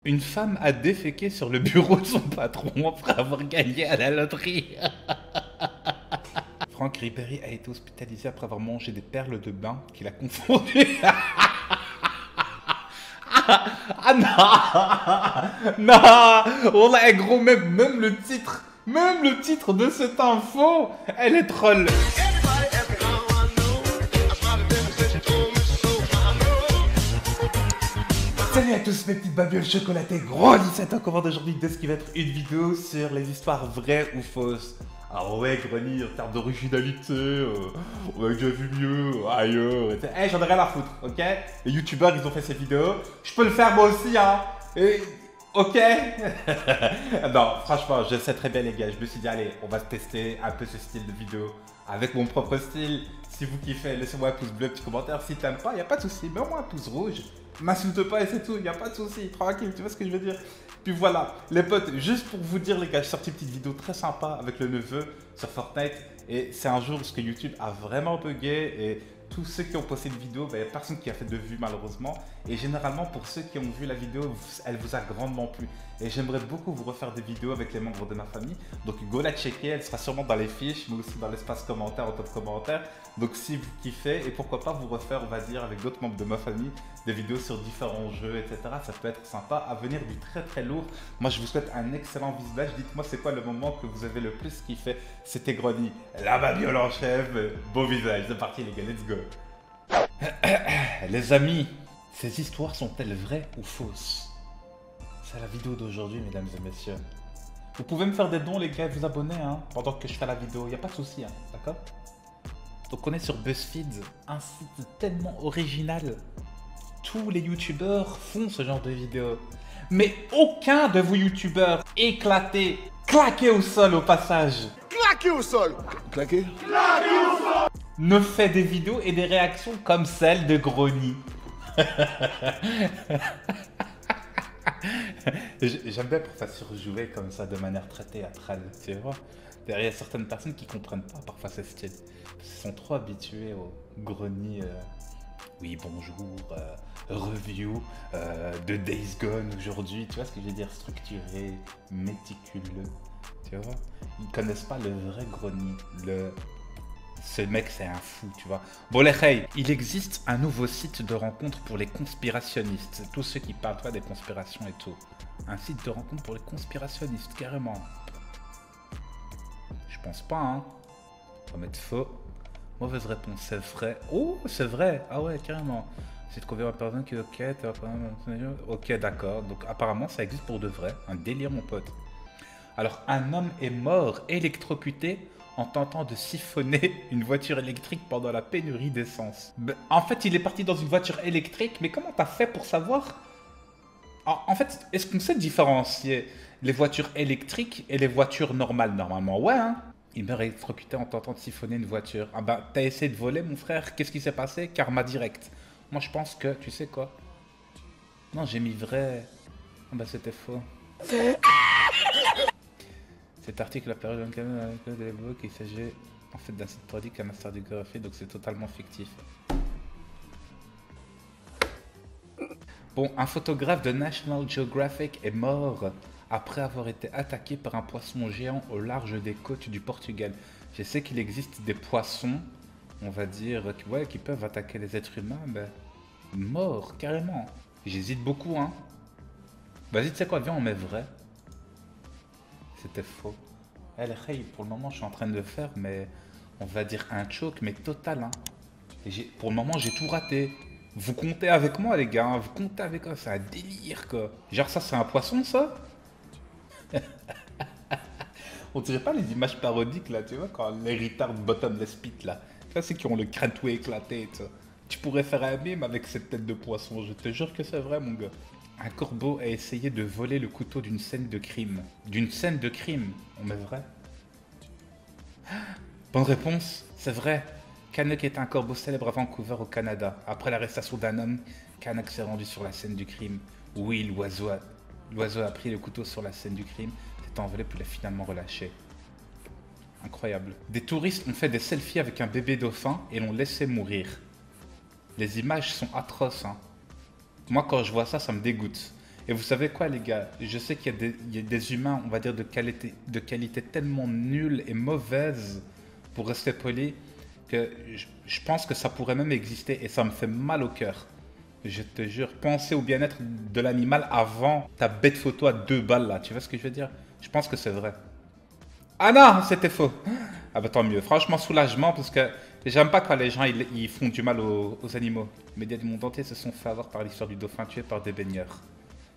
Une femme a déféqué sur le bureau de son patron après avoir gagné à la loterie. Franck Ribéry a été hospitalisé après avoir mangé des perles de bain qu'il a confondues. Ah non. Non. Oh là, gros, même le titre de cette info, elle est troll. Salut à tous mes petites babioles chocolatées, gros 17 ans, comment d'aujourd'hui de ce qui va être une vidéo sur les histoires vraies ou fausses. Ah ouais, Grony, en termes d'originalité, on a déjà vu mieux ailleurs. Eh, j'en ai rien à foutre, ok? Les youtubeurs, ils ont fait ces vidéos, je peux le faire moi aussi, hein? Et, ok? Non, franchement, je sais très bien les gars, je me suis dit, allez, on va tester un peu ce style de vidéo avec mon propre style. Si vous kiffez, laissez-moi un pouce bleu, petit commentaire. Si t'aimes pas, y a pas de souci, mets-moi un pouce rouge. M'insulte pas et c'est tout, y a pas de souci, tranquille, tu vois ce que je veux dire. Puis voilà, les potes, juste pour vous dire les gars, j'ai sorti une petite vidéo très sympa avec le neveu sur Fortnite. Et c'est un jour où YouTube a vraiment bugué et tous ceux qui ont posté une vidéo, il n'y a personne qui a fait de vue malheureusement. Et généralement pour ceux qui ont vu la vidéo, elle vous a grandement plu. Et j'aimerais beaucoup vous refaire des vidéos avec les membres de ma famille. Donc go la checker, elle sera sûrement dans les fiches, mais aussi dans l'espace commentaire, au top commentaire. Donc si vous kiffez, et pourquoi pas vous refaire, on va dire, avec d'autres membres de ma famille, des vidéos sur différents jeux, etc. Ça peut être sympa à venir du très très lourd. Moi je vous souhaite un excellent visionnage. Dites-moi c'est quoi le moment que vous avez le plus kiffé. C'était Grony, la babiole en chef. Beau visage, c'est parti les gars, let's go. Les amis, ces histoires sont-elles vraies ou fausses? C'est la vidéo d'aujourd'hui, mesdames et messieurs. Vous pouvez me faire des dons, les gars, et vous abonner hein, pendant que je fais la vidéo. Il n'y a pas de souci, hein, d'accord? Donc on est sur BuzzFeed, un site tellement original. Tous les youtubeurs font ce genre de vidéos. Mais aucun de vous youtubeurs éclatés, claqués au sol au passage. Claqué au sol. Claqué? Claqué au sol. Ne fait des vidéos et des réactions comme celle de Grony. J'aime bien pour ça surjouer comme ça de manière très théâtrale, tu vois. Derrière certaines personnes qui comprennent pas parfois ce style. Ils sont trop habitués au Grony. Oui, bonjour, review de Days Gone aujourd'hui. Tu vois ce que je veux dire? Structuré, méticuleux. Tu vois? Ils connaissent pas le vrai Grony. Ce mec, c'est un fou, tu vois. Bon, les hey, il existe un nouveau site de rencontre pour les conspirationnistes. Tous ceux qui parlent pas des conspirations et tout. Un site de rencontre pour les conspirationnistes, carrément. Je pense pas, hein. On va mettre faux. Mauvaise réponse, c'est vrai. Oh, c'est vrai. Ah ouais, carrément. C'est de convaincre une personne qui est ok. Ok, d'accord. Donc apparemment, ça existe pour de vrai. Un délire, mon pote. Alors, un homme est mort électrocuté en tentant de siphonner une voiture électrique pendant la pénurie d'essence. En fait, il est parti dans une voiture électrique, mais comment t'as fait pour savoir? En fait, est-ce qu'on sait différencier les voitures électriques et les voitures normales? Normalement, ouais, hein. Il meurt électrocuté en tentant de siphonner une voiture. Ah bah, t'as essayé de voler, mon frère? Qu'est-ce qui s'est passé? Karma direct. Moi, je pense que, tu sais quoi? Non, j'ai mis vrai. Ah bah, c'était faux. Cet article a paru dans le canal de l'époque, il s'agit en fait d'un site produit à master du graphie, donc c'est totalement fictif. Bon, un photographe de National Geographic est mort après avoir été attaqué par un poisson géant au large des côtes du Portugal. Je sais qu'il existe des poissons, on va dire, ouais, qui peuvent attaquer les êtres humains, mais mort, carrément. J'hésite beaucoup, hein. Vas-y, tu sais quoi, viens, on met vrai. C'était faux. Hey, pour le moment, je suis en train de le faire, mais on va dire un choke, mais total. Hein. Et pour le moment, j'ai tout raté. Vous comptez avec moi, les gars. Hein. Vous comptez avec moi. C'est un délire, quoi. Genre, ça, c'est un poisson, ça? On dirait pas les images parodiques, là, tu vois, quand les retards bottomless pit, là. Ça, c'est qui ont le crâne tout éclaté, tu vois. Tu pourrais faire un meme avec cette tête de poisson. Je te jure que c'est vrai, mon gars. Un corbeau a essayé de voler le couteau d'une scène de crime. D'une scène de crime? On met vrai? Bonne réponse, c'est vrai. Canuck est un corbeau célèbre à Vancouver, au Canada. Après l'arrestation d'un homme, Canuck s'est rendu sur la scène du crime. Oui, l'oiseau a pris le couteau sur la scène du crime, s'est envolé puis l'a finalement relâché. Incroyable. Des touristes ont fait des selfies avec un bébé dauphin et l'ont laissé mourir. Les images sont atroces, hein. Moi, quand je vois ça, ça me dégoûte. Et vous savez quoi, les gars? Je sais qu'il y a des humains, on va dire, de qualité tellement nulle et mauvaise, pour rester poli, que je pense que ça pourrait même exister et ça me fait mal au cœur. Je te jure, penser au bien-être de l'animal avant ta bête photo à 2 balles, là. Tu vois ce que je veux dire? Je pense que c'est vrai. Ah non, c'était faux. Ah bah tant mieux. Franchement, soulagement, parce que j'aime pas quand les gens ils font du mal aux animaux. Les médias du monde entier se sont fait avoir par l'histoire du dauphin tué par des baigneurs.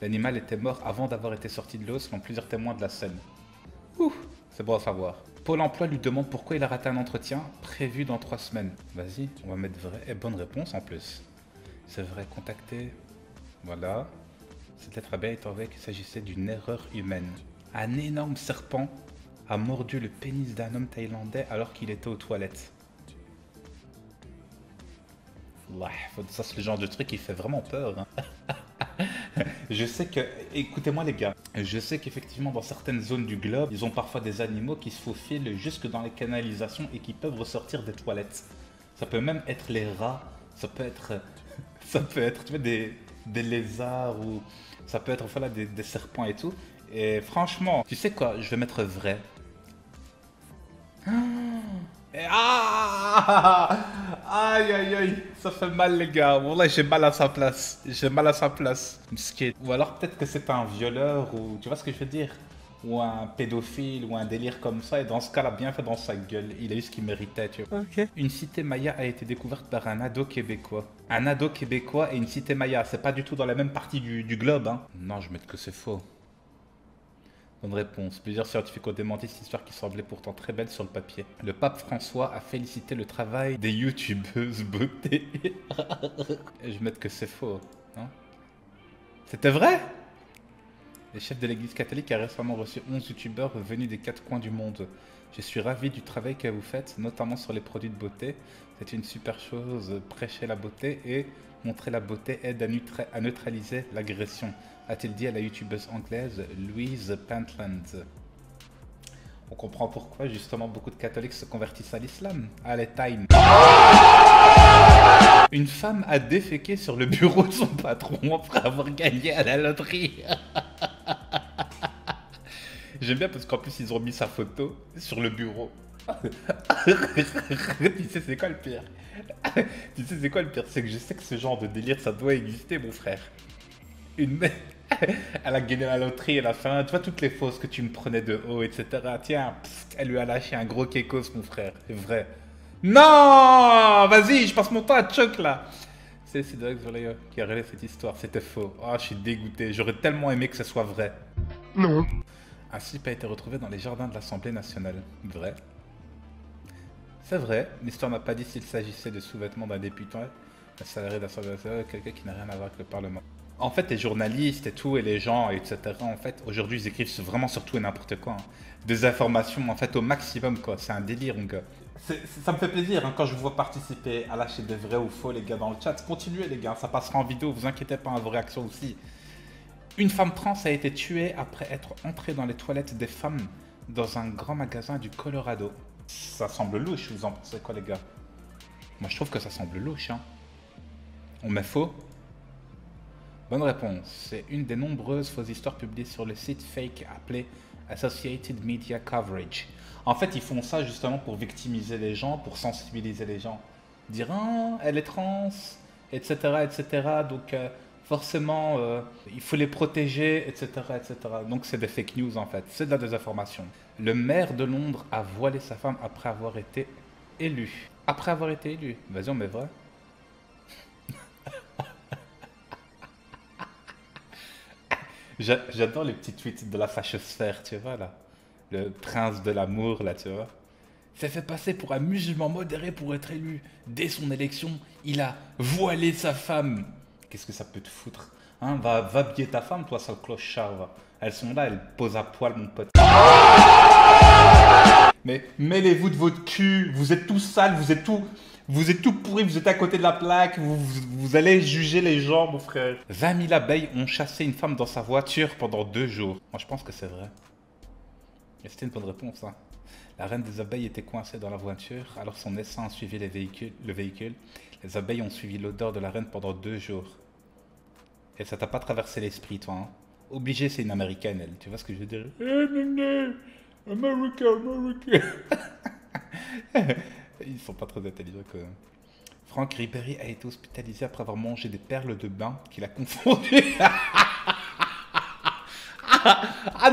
L'animal était mort avant d'avoir été sorti de l'eau, selon plusieurs témoins de la scène. Ouh, c'est bon à savoir. Pôle emploi lui demande pourquoi il a raté un entretien prévu dans 3 semaines. Vas-y, on va mettre vrai et bonne réponse en plus. C'est vrai, contacté. Voilà. Cette lettre abeille est avouée qu'il s'agissait d'une erreur humaine. Un énorme serpent a mordu le pénis d'un homme thaïlandais alors qu'il était aux toilettes. Ça, c'est le genre de truc qui fait vraiment peur. Hein. Je sais que, écoutez-moi les gars, je sais qu'effectivement dans certaines zones du globe, ils ont parfois des animaux qui se faufilent jusque dans les canalisations et qui peuvent ressortir des toilettes. Ça peut même être les rats, ça peut être tu vois, des lézards ou ça peut être voilà, des serpents et tout. Et franchement, tu sais quoi, je vais mettre vrai. Aïe aïe aïe, ça fait mal les gars. Voilà, j'ai mal à sa place. J'ai mal à sa place. Ou alors peut-être que c'est un violeur ou tu vois ce que je veux dire, ou un pédophile ou un délire comme ça. Et dans ce cas-là, bien fait dans sa gueule. Il a eu ce qu'il méritait, tu vois. Ok. Une cité maya a été découverte par un ado québécois. Un ado québécois et une cité maya. C'est pas du tout dans la même partie du globe, hein. Non, je vais mettre que c'est faux. Bonne réponse. Plusieurs scientifiques ont démenti cette histoire qui semblait pourtant très belle sur le papier. Le pape François a félicité le travail des youtubeuses beauté. Je vais mettre que c'est faux. Hein. C'était vrai? Le chef de l'église catholique a récemment reçu 11 youtubeurs venus des 4 coins du monde. Je suis ravi du travail que vous faites, notamment sur les produits de beauté. C'est une super chose, prêcher la beauté et montrer la beauté aide à neutraliser l'agression, a-t-il dit à la youtubeuse anglaise Louise Pentland. On comprend pourquoi justement beaucoup de catholiques se convertissent à l'islam. Allez, time. Une femme a déféqué sur le bureau de son patron après avoir gagné à la loterie. J'aime bien parce qu'en plus ils ont mis sa photo sur le bureau. Tu sais c'est quoi le pire? Tu sais c'est quoi le pire? C'est que je sais que ce genre de délire ça doit exister mon frère. Elle a gagné la loterie à la fin, tu vois toutes les fausses que tu me prenais de haut, etc. Tiens, elle lui a lâché un gros kékos mon frère, c'est vrai. Non, vas-y, je passe mon temps à choc là. C'est Doug qui a révélé cette histoire, c'était faux. Oh, je suis dégoûté, j'aurais tellement aimé que ce soit vrai. Non. Un slip a été retrouvé dans les jardins de l'Assemblée nationale. Vrai. C'est vrai, l'histoire n'a pas dit s'il s'agissait de sous-vêtements d'un député, un salarié de l'Assemblée nationale, quelqu'un qui n'a rien à voir avec le Parlement. En fait, les journalistes et tout, et les gens, etc., en fait, aujourd'hui, ils écrivent vraiment sur tout et n'importe quoi. Hein. Des informations, en fait, au maximum, quoi. C'est un délire, mon gars. Ça me fait plaisir hein, quand je vous vois participer à lâcher des vrais ou faux, les gars, dans le chat. Continuez, les gars, ça passera en vidéo, vous inquiétez pas, vos réactions aussi. Une femme trans a été tuée après être entrée dans les toilettes des femmes dans un grand magasin du Colorado. Ça semble louche, vous en pensez quoi, les gars? Moi, je trouve que ça semble louche, hein. On met faux? Bonne réponse. C'est une des nombreuses fausses histoires publiées sur le site fake appelé Associated Media Coverage. En fait, ils font ça justement pour victimiser les gens, pour sensibiliser les gens. Dire « Ah, elle est trans », etc., etc. Donc, forcément, il faut les protéger, etc., etc. Donc, c'est des fake news, en fait. C'est de la désinformation. Le maire de Londres a voilé sa femme après avoir été élu. Après avoir été élu. Vas-y, on met vrai. J'adore les petits tweets de la fachosphère, tu vois, là. Le prince de l'amour, là, tu vois. S'est fait passer pour un musulman modéré pour être élu. Dès son élection, il a voilé sa femme. Qu'est-ce que ça peut te foutre hein, va habiller ta femme, toi, sale clochard, va. Elles sont là, elles posent à poil, mon pote. Mais mêlez-vous de votre cul, vous êtes tout sale, vous êtes tout pourri, vous êtes à côté de la plaque, vous allez juger les gens, mon frère. 20 000 abeilles ont chassé une femme dans sa voiture pendant 2 jours. Moi, je pense que c'est vrai. Et c'était une bonne réponse, hein. La reine des abeilles était coincée dans la voiture, alors son essaim a suivi le véhicule. Les abeilles ont suivi l'odeur de la reine pendant 2 jours. Et ça t'a pas traversé l'esprit, toi, hein? Obligé, c'est une américaine, elle. Tu vois ce que je veux dire? America. Ils sont pas très intelligents quand même. Franck Ribéry a été hospitalisé après avoir mangé des perles de bain qu'il a confondues. Ah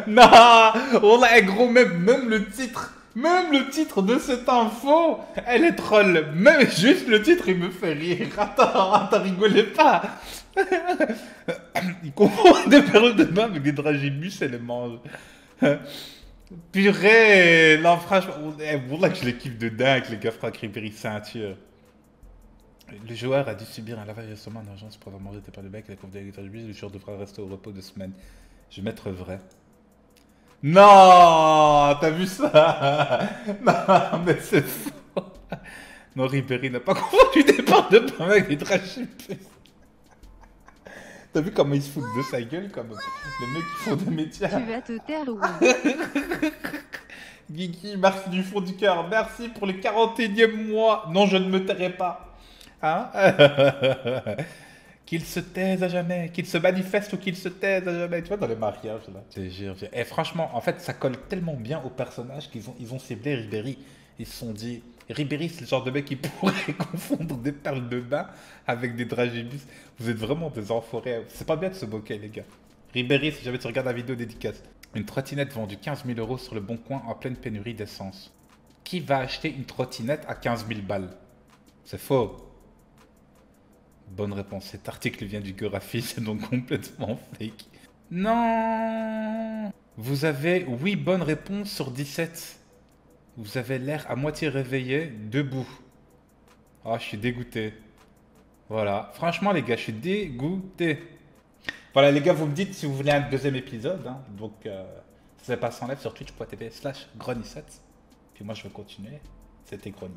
non. Non. Wallah, gros, même le titre de cette info, elle est troll. Même juste le titre, il me fait rire. Attends, rigolez pas. Il confond des perles de bain avec des dragibus et les mange. Purée. Non, franchement, Wallah que je les kiffe de dingue, les gars. Franck Ribéry ceinture. Le joueur a dû subir un lavage d'estomac en urgence pour avoir mangé des perles de bain et la confiance de dragibus. Le joueur devra rester au repos 2 semaines. Je vais mettre vrai. Non, t'as vu ça? Non, mais c'est faux. Non, Ribéry n'a pas confondu des parts de pain avec des dragibus. T'as vu comment ils se foutent de sa gueule, comme les mecs qui font des métiers. Tu vas te taire ou... Guigui, merci du fond du cœur. Merci pour le 41e mois. Non, je ne me tairai pas. Hein? Qu'il se taise à jamais, qu'il se manifeste ou qu'il se taise à jamais. Tu vois, dans les mariages, là. Et franchement, en fait, ça colle tellement bien au personnage qu'ils ont ciblé Ribéry. Ils se sont dit, Ribéry, c'est le genre de mec qui pourrait confondre des perles de bain avec des dragibus. Vous êtes vraiment des enfoirés. C'est pas bien de se moquer, les gars. Ribéry, si jamais tu regardes la vidéo dédicace. Une trottinette vendue 15 000 € sur le bon coin en pleine pénurie d'essence. Qui va acheter une trottinette à 15 000 balles? C'est faux. Bonne réponse. Cet article vient du Gorafi, c'est donc complètement fake. Non. Vous avez 8 bonnes réponses sur 17. Vous avez l'air à moitié réveillé, debout. Ah, je suis dégoûté. Voilà. Franchement, les gars, je suis dégoûté. Voilà, les gars, vous me dites si vous voulez un deuxième épisode. Hein. Donc, ça se passe en live sur twitch.tv/Grony7. Puis moi, je vais continuer. C'était Grony.